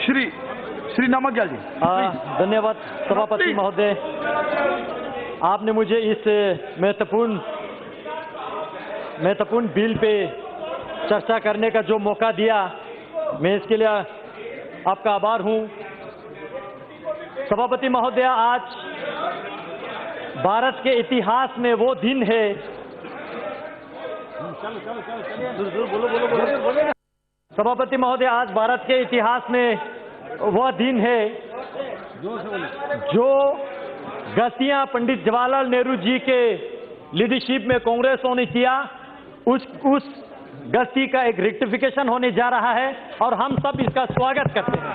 श्री नामग्याल जी। धन्यवाद सभापति महोदय, आपने मुझे इस महत्वपूर्ण बिल पे चर्चा करने का जो मौका दिया, मैं इसके लिए आपका आभार हूं। सभापति महोदय, आज भारत के इतिहास में वो दिन है, सभापति महोदय, आज भारत के इतिहास में वह दिन है जो गलतियां पंडित जवाहरलाल नेहरू जी के लीडरशिप में कांग्रेसों ने किया, उस गलती का एक रेक्टिफिकेशन होने जा रहा है और हम सब इसका स्वागत करते हैं।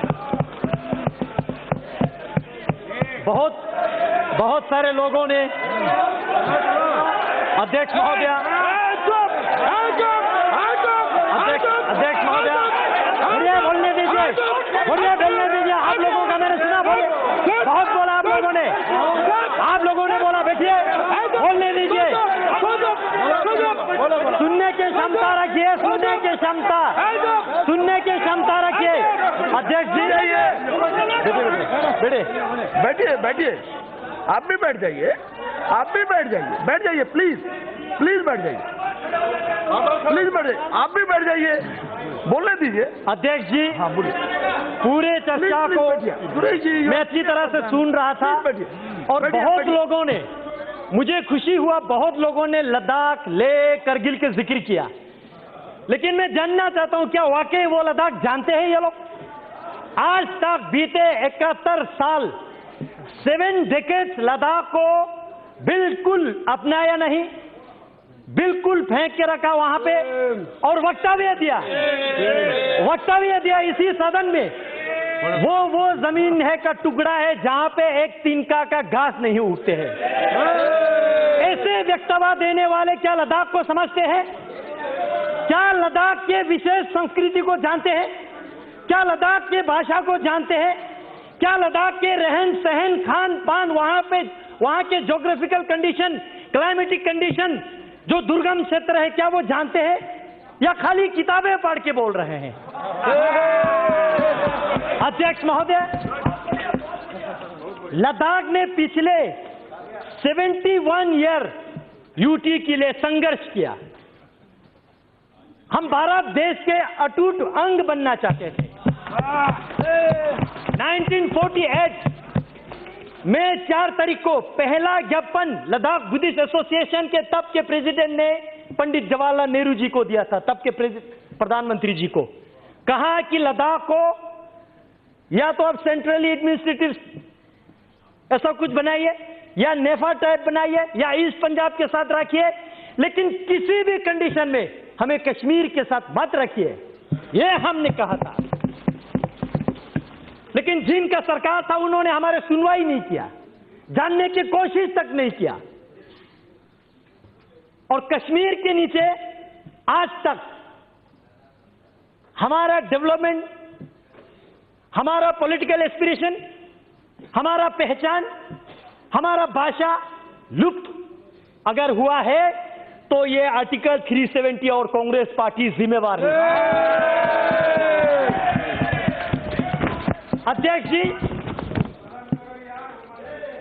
बहुत सारे लोगों ने, अध्यक्ष महोदय, बोलने दीजिए, आप लोगों का मैंने सुना, बहुत बोला आप लोगों ने बोला, बैठिए, बोलने दीजिए, सुनने की क्षमता रखिए, सुनने की क्षमता रखिए। अध्यक्ष जी, बैठिए, आप भी बैठ जाइए, प्लीज बैठ जाइए, आप भी बैठ जाइए, बोलने दीजिए। अध्यक्ष जी, हाँ बोलिए। पूरे चर्चा को मैं अच्छी तरह से सुन रहा था और बहुत लोगों ने, मुझे खुशी हुआ, बहुत लोगों ने लद्दाख, लेह, करगिल के जिक्र किया, लेकिन मैं जानना चाहता हूं क्या वाकई वो लद्दाख जानते हैं ये लोग? आज तक बीते 71 साल, 7 डेकेड्स लद्दाख को बिल्कुल अपनाया नहीं, बिल्कुल फेंक के रखा वहां पे और वक्तव्य दिया इसी सदन में, वो जमीन है का टुकड़ा है जहां पे एक तिनका का घास नहीं उगते हैं। ऐसे वक्तव्य देने वाले क्या लद्दाख को समझते हैं? क्या लद्दाख के विशेष संस्कृति को जानते हैं? क्या लद्दाख के भाषा को जानते हैं? क्या लद्दाख के रहन सहन, खान पान, वहां के ज्योग्राफिकल कंडीशन, क्लाइमेटिक कंडीशन, जो दुर्गम क्षेत्र है, क्या वो जानते हैं या खाली किताबें पढ़ के बोल रहे हैं? अध्यक्ष महोदय, लद्दाख ने पिछले 71 ईयर यूटी के लिए संघर्ष किया। हम भारत देश के अटूट अंग बनना चाहते थे। 1948 में 4 तारीख को पहला ज्ञापन लद्दाख बुद्धिस्ट एसोसिएशन के तब के प्रेसिडेंट ने पंडित जवाहरलाल नेहरू जी को दिया था, तब के प्रधानमंत्री जी को। कहा कि लद्दाख को या तो अब सेंट्रली एडमिनिस्ट्रेटिव ऐसा कुछ बनाइए, या नेफा टाइप बनाइए, या ईस्ट पंजाब के साथ रखिए, लेकिन किसी भी कंडीशन में हमें कश्मीर के साथ मत रखिए, ये हमने कहा था। लेकिन जिनका सरकार था उन्होंने हमारे सुनवाई नहीं किया, जानने की कोशिश तक नहीं किया, और कश्मीर के नीचे आज तक हमारा डेवलपमेंट, हमारा पॉलिटिकल एस्पिरेशन, हमारा पहचान, हमारा भाषा लुप्त अगर हुआ है तो ये आर्टिकल 370 और कांग्रेस पार्टी जिम्मेवार है। अध्यक्ष जी,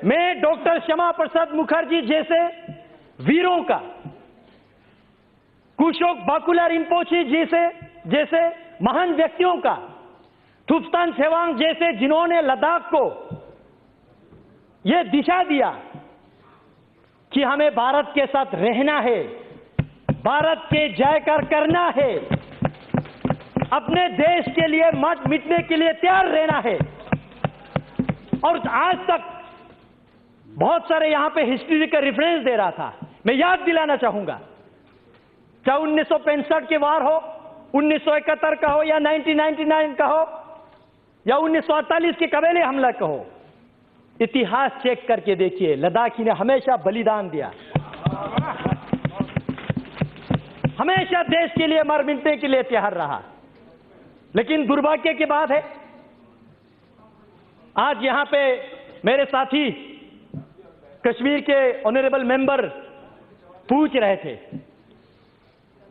मैं डॉक्टर श्यामा प्रसाद मुखर्जी जैसे वीरों का, कुशोक बाकुला रिम्पोची जैसे महान व्यक्तियों का, थुप्तान सेवांग जैसे, जिन्होंने लद्दाख को यह दिशा दिया कि हमें भारत के साथ रहना है, भारत के जयकार करना है, अपने देश के लिए मत मिटने के लिए तैयार रहना है। और आज तक बहुत सारे यहां पे हिस्ट्री का रेफरेंस दे रहा था, मैं याद दिलाना चाहूंगा, चाहे 1965 के वार हो, 1971 का हो, या 1999 का हो, या 1948 के कबीले हमला का हो, इतिहास चेक करके देखिए, लद्दाखी ने हमेशा बलिदान दिया, हमेशा देश के लिए मर मिटने के लिए तैयार रहा। लेकिन दुर्भाग्य की बात है, आज यहां पे मेरे साथी कश्मीर के ऑनरेबल मेंबर पूछ रहे थे,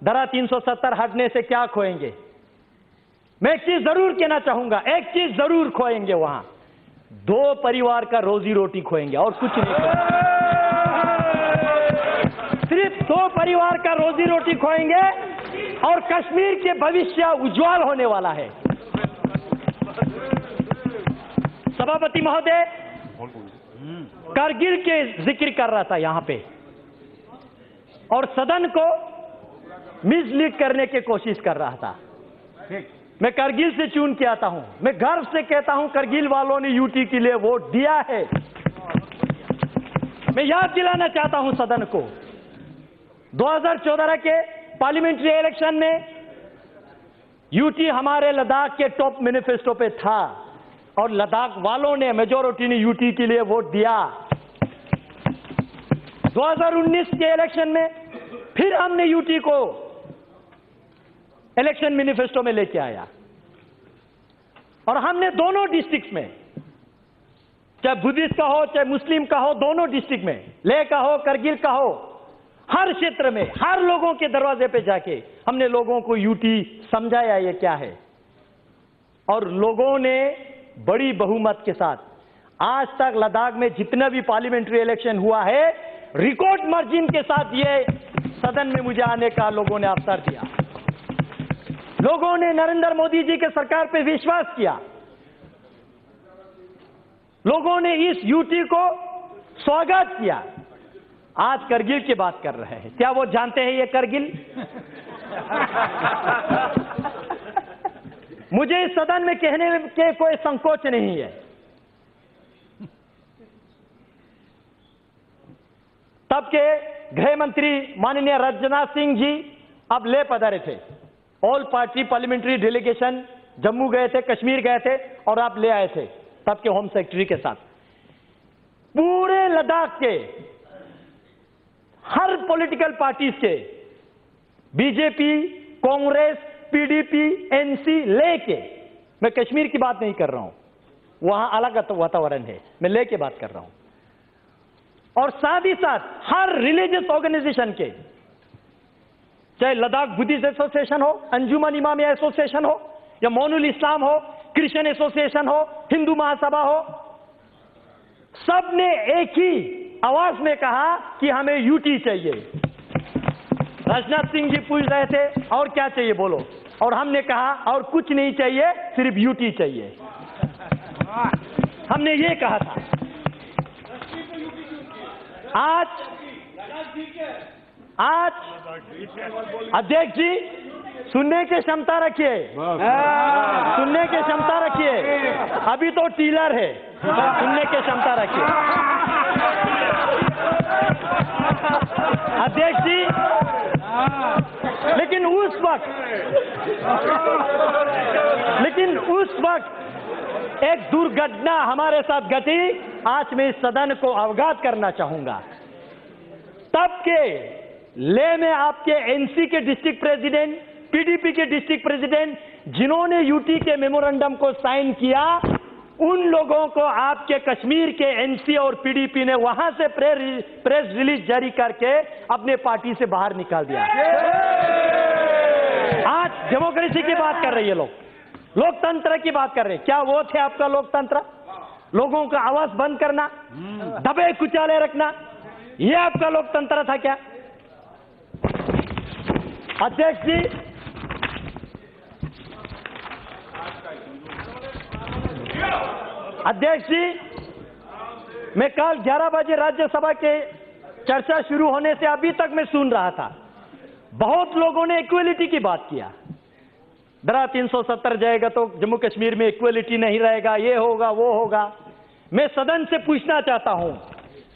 धारा 370 हटने से क्या खोएंगे? मैं एक चीज जरूर कहना चाहूंगा, एक चीज जरूर खोएंगे वहां, 2 परिवार का रोजी रोटी खोएंगे और कुछ नहीं खोएंगे। सिर्फ 2 परिवार का रोजी रोटी खोएंगे और कश्मीर के भविष्य उज्जवल होने वाला है। सभापति महोदय, कारगिल के जिक्र कर रहा था यहां पे और सदन को मिसलीड करने की कोशिश कर रहा था। मैं कारगिल से चुन के आता हूं, मैं गर्व से कहता हूं कारगिल वालों ने यूटी के लिए वोट दिया है। मैं याद दिलाना चाहता हूं सदन को, 2014 के पार्लियामेंट्री इलेक्शन में यूटी हमारे लद्दाख के टॉप मैनिफेस्टो पे था और लद्दाख वालों ने, मेजॉरिटी ने यूटी के लिए वोट दिया। 2019 के इलेक्शन में फिर हमने यूटी को इलेक्शन मैनिफेस्टो में लेके आया और हमने दोनों डिस्ट्रिक्ट में, चाहे बुद्धिस्ट का हो चाहे मुस्लिम का हो, दोनों डिस्ट्रिक्ट में, लेह का हो करगिल का हो, हर क्षेत्र में हर लोगों के दरवाजे पे जाके हमने लोगों को यूटी समझाया ये क्या है और लोगों ने बड़ी बहुमत के साथ आज तक लद्दाख में जितना भी पार्लियामेंट्री इलेक्शन हुआ है रिकॉर्ड मार्जिन के साथ ये सदन में मुझे आने का लोगों ने अवसर दिया। लोगों ने नरेंद्र मोदी जी के सरकार पे विश्वास किया, लोगों ने इस यूटी को स्वागत किया। आज करगिल की बात कर रहे हैं, क्या वो जानते हैं ये करगिल? मुझे इस सदन में कहने के कोई संकोच नहीं है। तब के गृह मंत्री माननीय राजनाथ सिंह जी अब ले पधारे थे, all party parliamentary delegation Jammu गए थे, कश्मीर गए थे और आप ले आए थे तब के होम सेक्रेटरी के साथ। पूरे लद्दाख के हर पॉलिटिकल पार्टीज के, बीजेपी, कांग्रेस, पीडीपी, एनसी लेके, मैं कश्मीर की बात नहीं कर रहा हूं, वहां अलग वातावरण है, मैं लेके बात कर रहा हूं, और साथ ही साथ हर रिलीजियस ऑर्गेनाइजेशन के, चाहे लद्दाख बुद्धिस्ट एसोसिएशन हो, अंजुमन इमामिया एसोसिएशन हो या मोनुल इस्लाम हो, क्रिश्चियन एसोसिएशन हो, हिंदू महासभा हो, सबने एक ही आवाज में कहा कि हमें यूटी चाहिए। राजनाथ सिंह जी पूछ रहे थे और क्या चाहिए बोलो, और हमने कहा और कुछ नहीं चाहिए, सिर्फ यूटी चाहिए। हमने ये कहा था। आज अध्यक्ष जी सुनने की क्षमता रखिए, सुनने की क्षमता रखिए, अभी तो टीलर है, सुनने की क्षमता रखिए। अध्यक्ष जी, लेकिन उस वक्त एक दुर्घटना हमारे साथ घटी, आज मैं इस सदन को अवगत करना चाहूंगा। तब के ले में आपके एनसी के डिस्ट्रिक्ट प्रेसिडेंट, पीडीपी के डिस्ट्रिक्ट प्रेसिडेंट, जिन्होंने यूटी के मेमोरेंडम को साइन किया, उन लोगों को आपके कश्मीर के एनसी और पीडीपी ने वहां से प्रेस रिलीज जारी करके अपने पार्टी से बाहर निकाल दिया। आज डेमोक्रेसी की बात कर रही है लोग, लोकतंत्र की बात कर रहे हैं। क्या वो थे आपका लोकतंत्र? लोगों का आवाज बंद करना, दबे कुचाले रखना, ये आपका लोकतंत्र था क्या? अध्यक्ष जी, मैं कल 11 बजे राज्यसभा के चर्चा शुरू होने से अभी तक मैं सुन रहा था, बहुत लोगों ने इक्वलिटी की बात किया। धारा 370 जाएगा तो जम्मू कश्मीर में इक्वलिटी नहीं रहेगा, ये होगा वो होगा। मैं सदन से पूछना चाहता हूं,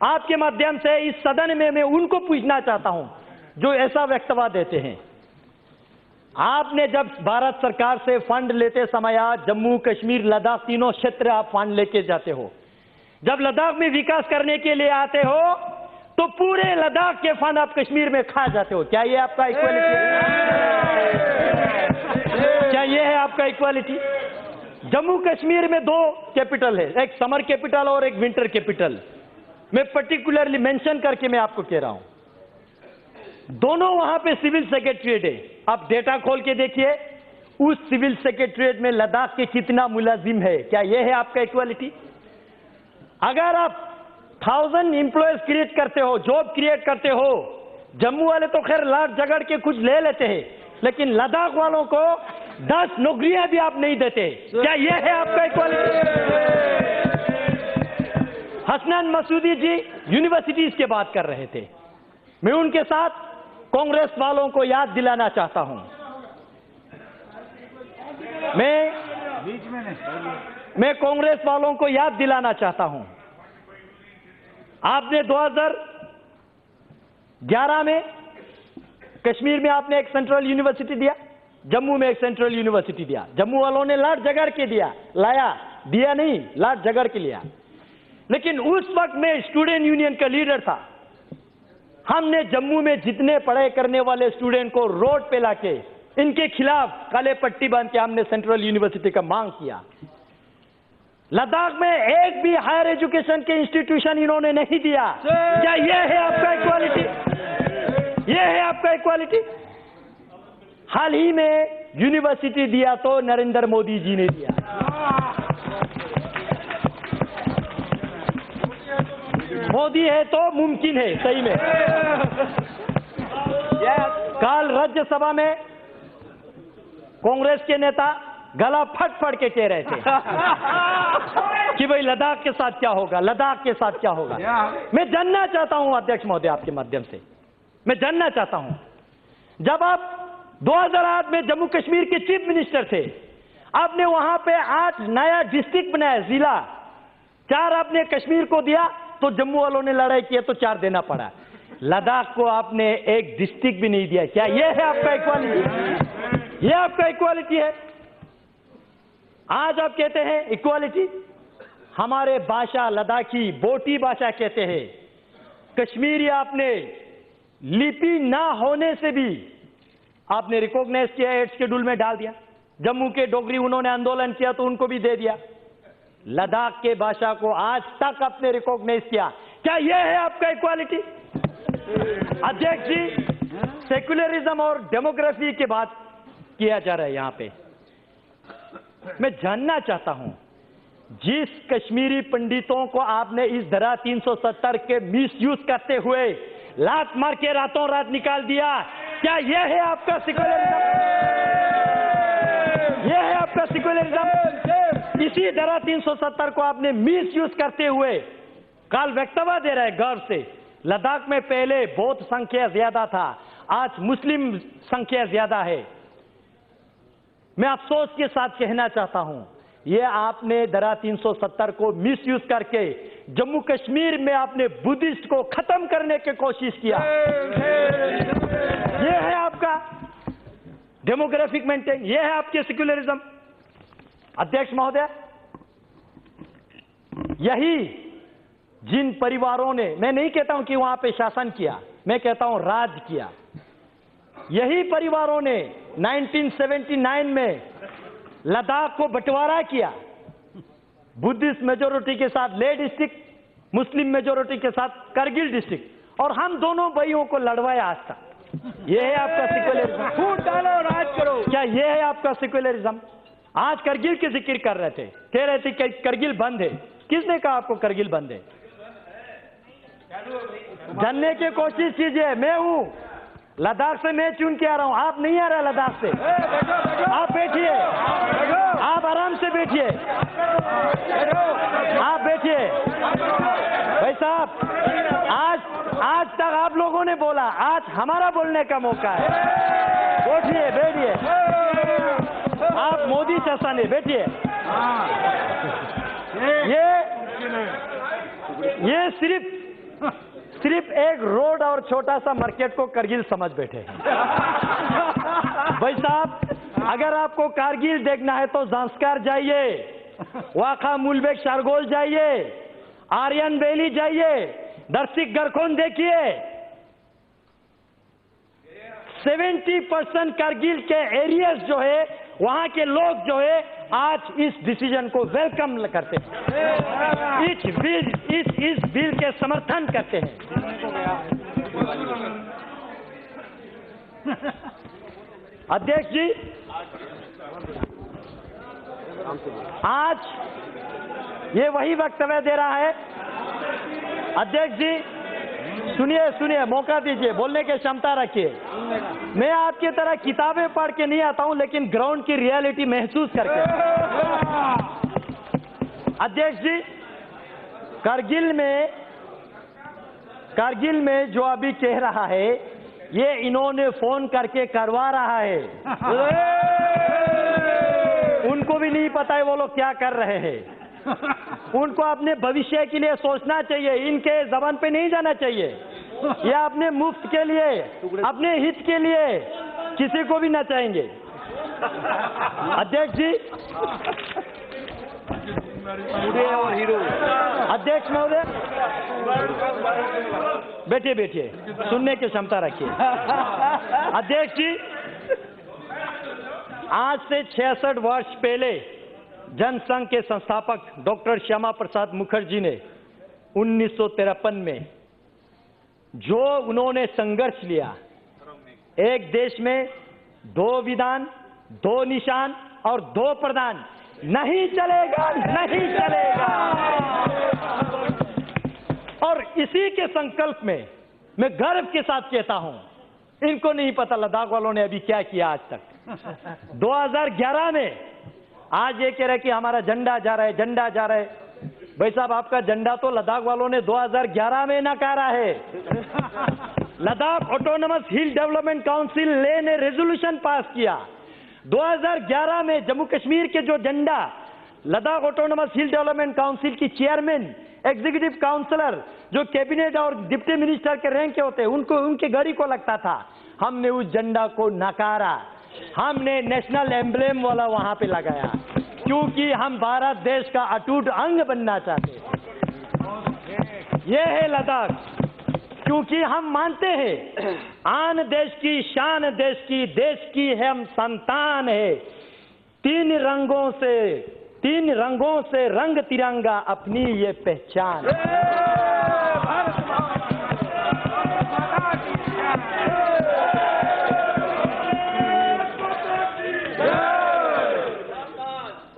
आपके माध्यम से इस सदन में मैं उनको पूछना चाहता हूं जो ऐसा वक्तव्य देते हैं। आपने जब भारत सरकार से फंड लेते समय जम्मू कश्मीर लद्दाख तीनों क्षेत्र आप फंड लेके जाते हो, जब लद्दाख में विकास करने के लिए आते हो तो पूरे लद्दाख के फंड आप कश्मीर में खा जाते हो। क्या ये आपका इक्वालिटी है? क्या ये है आपका इक्वालिटी? जम्मू कश्मीर में 2 कैपिटल है, एक समर कैपिटल और एक विंटर कैपिटल। मैं पर्टिकुलरली मेंशन करके मैं आपको कह रहा हूं, दोनों वहां पे सिविल सेक्रेटरीट है। आप डेटा खोल के देखिए, उस सिविल सेक्रेटरीट में लद्दाख के कितना मुलाजिम है? क्या यह है आपका इक्वालिटी? अगर आप 1000 एम्प्लॉयज क्रिएट करते हो, जॉब क्रिएट करते हो, जम्मू वाले तो खैर लाट झगड़ के कुछ ले लेते हैं, लेकिन लद्दाख वालों को 10 नौकरियां भी आप नहीं देते। क्या यह है आपका इक्वालिटी? हसनैन मसूदी जी यूनिवर्सिटीज की बात कर रहे थे। मैं उनके साथ कांग्रेस वालों को याद दिलाना चाहता हूं। मैं कांग्रेस वालों को याद दिलाना चाहता हूं, आपने 2011 में कश्मीर में आपने एक सेंट्रल यूनिवर्सिटी दिया, जम्मू में एक सेंट्रल यूनिवर्सिटी दिया। जम्मू वालों ने लाट झगड़ के दिया नहीं, लाट झगड़ के लिया। लेकिन उस वक्त में स्टूडेंट यूनियन का लीडर था। हमने जम्मू में जितने पढ़ाई करने वाले स्टूडेंट को रोड पे लाके इनके खिलाफ काले पट्टी बांध के हमने सेंट्रल यूनिवर्सिटी का मांग किया। लद्दाख में एक भी हायर एजुकेशन के इंस्टीट्यूशन इन्होंने नहीं दिया। क्या यह है आपका इक्वालिटी? यह है आपका इक्वालिटी? हाल ही में यूनिवर्सिटी दिया तो नरेंद्र मोदी जी ने दिया। मोदी है तो मुमकिन है, सही में। कल राज्यसभा में कांग्रेस के नेता गला फट फट के कह रहे थे कि भाई लद्दाख के साथ क्या होगा, लद्दाख के साथ क्या होगा। मैं जानना चाहता हूं अध्यक्ष महोदय, आपके माध्यम से मैं जानना चाहता हूं, जब आप 2008 में जम्मू कश्मीर के चीफ मिनिस्टर थे, आपने वहां पे 8 नया डिस्ट्रिक्ट बनाया, जिला 4 आपने कश्मीर को दिया, तो जम्मू वालों ने लड़ाई किया तो 4 देना पड़ा। लद्दाख को आपने एक डिस्ट्रिक्ट भी नहीं दिया। क्या यह है आपका इक्वालिटी? यह आपका इक्वालिटी है? आज आप कहते हैं इक्वालिटी। हमारे भाषा लद्दाखी बोटी भाषा कहते हैं। कश्मीरी आपने लिपि ना होने से भी आपने रिकॉग्नाइज किया, 8 शेड्यूल में डाल दिया। जम्मू के डोगरी उन्होंने आंदोलन किया तो उनको भी दे दिया। लद्दाख के भाषा को आज तक आपने रिकॉग्नाइज किया। क्या यह है आपका इक्वालिटी? अध्यक्ष जी, सेक्युलरिज्म और डेमोग्राफी की बात किया जा रहा है यहां पे। मैं जानना चाहता हूं, जिस कश्मीरी पंडितों को आपने इस धारा 370 के मिसयूज करते हुए लात मार के रातों रात निकाल दिया, क्या यह है आपका सेक्युलरिज्म? यह है आपका सेक्युलरिज्म? इसी धारा 370 को आपने मिसयूज करते हुए कल वक्तव्य दे रहे गर्व से, लद्दाख में पहले बौद्ध संख्या ज्यादा था, आज मुस्लिम संख्या ज्यादा है। मैं अफसोस के साथ कहना चाहता हूं, यह आपने धारा 370 को मिसयूज करके जम्मू कश्मीर में आपने बुद्धिस्ट को खत्म करने की कोशिश किया। यह है आपका डेमोग्राफिक मेंटेन, यह है आपके सेक्युलरिज्म। अध्यक्ष महोदय, यही जिन परिवारों ने, मैं नहीं कहता हूं कि वहां पे शासन किया, मैं कहता हूं राज किया, यही परिवारों ने 1979 में लद्दाख को बंटवारा किया, बुद्धिस्ट मेजोरिटी के साथ लेह डिस्ट्रिक्ट, मुस्लिम मेजोरिटी के साथ करगिल डिस्ट्रिक्ट, और हम दोनों भाइयों को लड़वाया आज तक। यह है आपका सेक्युलरिज्म? फूट डालो, राज करो। क्या यह है आपका सेक्युलरिज्म? आज करगिल की जिक्र कर रहे थे, कह रहे थे कि करगिल बंद है। किसने कहा आपको करगिल बंद है? जानने की कोशिश कीजिए। मैं हूं लद्दाख से, मैं चुन के आ रहा हूं, आप नहीं आ रहे लद्दाख से। आप बैठिए, आप आराम से बैठिए, आप बैठिए। भाई साहब, आज तक आप लोगों ने बोला, आज हमारा बोलने का मौका है। बैठिए, बैठिए, आप मोदी शासन है, बैठिए। ये सिर्फ एक रोड और छोटा सा मार्केट को करगिल समझ बैठे हैं। भाई साहब, अगर आपको कारगिल देखना है तो जांस्कार जाइए, वाखा मुलबेग शारगोल जाइए, आर्यन वैली जाइए, दर्शिक गरखोन देखिए। 70% कारगिल के एरियाज जो है, वहां के लोग जो है आज इस डिसीजन को वेलकम करते हैं, इस बिल के समर्थन करते हैं। अध्यक्ष जी, आज ये वही वक्तव्य दे रहा है। अध्यक्ष जी सुनिए सुनिए, मौका दीजिए, बोलने की क्षमता रखिए। मैं आपकी तरह किताबें पढ़ के नहीं आता हूं, लेकिन ग्राउंड की रियलिटी महसूस करके। अध्यक्ष जी, कारगिल में जो अभी कह रहा है, ये इन्होंने फोन करके करवा रहा है। उनको भी नहीं पता है वो लोग क्या कर रहे हैं। उनको अपने भविष्य के लिए सोचना चाहिए, इनके जबान पे नहीं जाना चाहिए। ये अपने मुफ्त के लिए, अपने हित के लिए किसी को भी नचाएंगे। अध्यक्ष जी, अध्यक्ष महोदय, बैठिए बैठिए, सुनने की क्षमता रखिए। अध्यक्ष जी, आज से 66 वर्ष पहले जनसंघ के संस्थापक डॉक्टर श्यामा प्रसाद मुखर्जी ने 1953 में जो उन्होंने संघर्ष लिया, एक देश में 2 विधान, 2 निशान और 2 प्रधान, नहीं चलेगा, नहीं चलेगा। और इसी के संकल्प में मैं गर्व के साथ कहता हूं, इनको नहीं पता लद्दाख वालों ने अभी क्या किया आज तक। 2011 में आज ये कह रहे कि हमारा झंडा जा रहा है, झंडा जा रहा है। भाई साहब, आपका झंडा तो लद्दाख वालों ने 2011 में नकारा है। लद्दाख ऑटोनमस हिल डेवलपमेंट काउंसिल ने रेजोल्यूशन पास किया 2011 में। जम्मू कश्मीर के जो झंडा लद्दाख ऑटोनमस हिल डेवलपमेंट काउंसिल की चेयरमैन, एग्जीक्यूटिव काउंसलर, जो कैबिनेट और डिप्टी मिनिस्टर के रैंक के होते, उनको उनके गाड़ी को लगता था, हमने उस झंडा को नकारा। हमने नेशनल एम्ब्लेम वाला वहां पे लगाया, क्योंकि हम भारत देश का अटूट अंग बनना चाहते हैं। यह है लद्दाख, क्योंकि हम मानते हैं आन देश की शान, देश की है, हम संतान है। 3 रंगों से रंग तिरंगा, अपनी ये पहचान।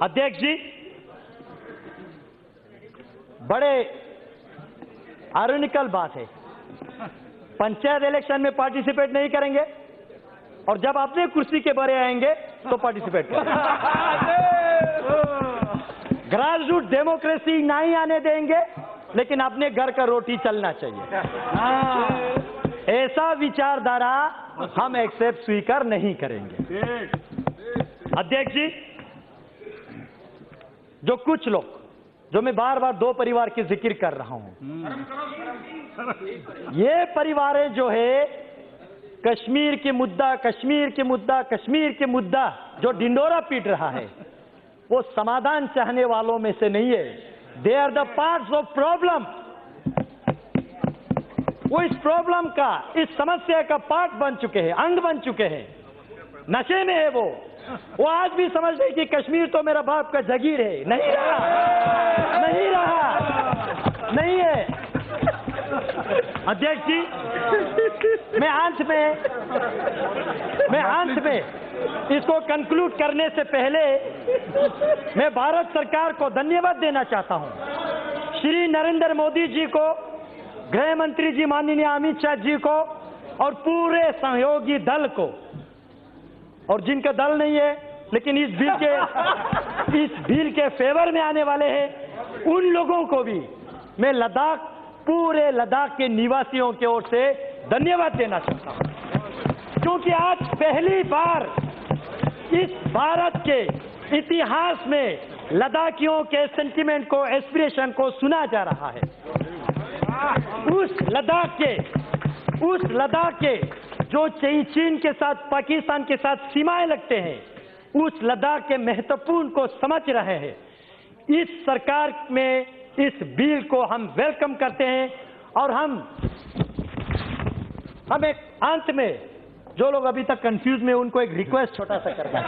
अध्यक्ष जी, बड़े आयरनिकल बात है, पंचायत इलेक्शन में पार्टिसिपेट नहीं करेंगे और जब अपने कुर्सी के बारे आएंगे तो पार्टिसिपेट करेंगे। ग्रास रूट डेमोक्रेसी नहीं आने देंगे, लेकिन अपने घर का रोटी चलना चाहिए। ऐसा विचारधारा हम एक्सेप्ट स्वीकार नहीं करेंगे। अध्यक्ष जी, जो कुछ लोग, जो मैं बार बार 2 परिवार की जिक्र कर रहा हूं, ये परिवारें जो है कश्मीर के मुद्दा जो ढिंडोरा पीट रहा है, वो समाधान चाहने वालों में से नहीं है। They are the parts of problem. वो इस प्रॉब्लम का, इस समस्या का पार्ट बन चुके हैं, अंग बन चुके हैं। नशे में है वो आज भी समझ रहे कि कश्मीर तो मेरा बाप का जागीर है। नहीं रहा, नहीं है। अध्यक्ष जी, मैं अंत में इसको कंक्लूड करने से पहले मैं भारत सरकार को धन्यवाद देना चाहता हूं। श्री नरेंद्र मोदी जी को, गृह मंत्री जी माननीय अमित शाह जी को और पूरे सहयोगी दल को, और जिनका दल नहीं है लेकिन इस बिल के फेवर में आने वाले हैं, उन लोगों को भी मैं पूरे लद्दाख के निवासियों की ओर से धन्यवाद देना चाहता हूं, क्योंकि आज पहली बार इस भारत के इतिहास में लद्दाखियों के सेंटिमेंट को, एस्पिरेशन को सुना जा रहा है। उस लद्दाख के जो चीन के साथ, पाकिस्तान के साथ सीमाएं लगते हैं, उस लद्दाख के महत्वपूर्ण को समझ रहे हैं। इस सरकार में इस बिल को हम वेलकम करते हैं और हम एक अंत में जो लोग अभी तक कंफ्यूज में, उनको एक रिक्वेस्ट छोटा सा करना है।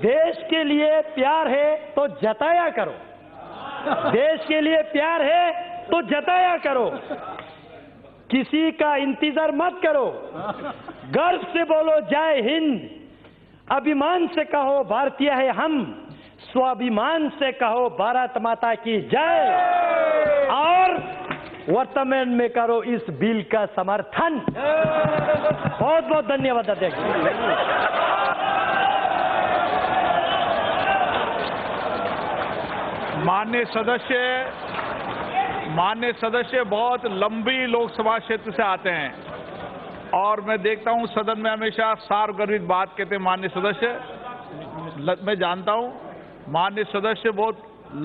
देश के लिए प्यार है तो जताया करो, देश के लिए प्यार है तो जताया करो, किसी का इंतजार मत करो, गर्व से बोलो जय हिंद। अभिमान से कहो भारतीय है हम, स्वाभिमान से कहो भारत माता की जय, और वर्तमान में करो इस बिल का समर्थन। बहुत बहुत धन्यवाद अध्यक्ष। माननीय सदस्य बहुत लंबी लोकसभा क्षेत्र से आते हैं और मैं देखता हूं सदन में हमेशा सार्वगर्भित बात कहते हैं माननीय सदस्य। मैं जानता हूं माननीय सदस्य बहुत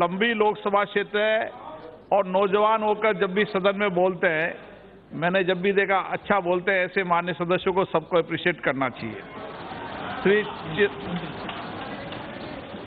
लंबी लोकसभा क्षेत्र है और नौजवान होकर जब भी सदन में बोलते हैं, मैंने जब भी देखा अच्छा बोलते हैं। ऐसे माननीय सदस्यों को सबको अप्रिशिएट करना चाहिए। श्री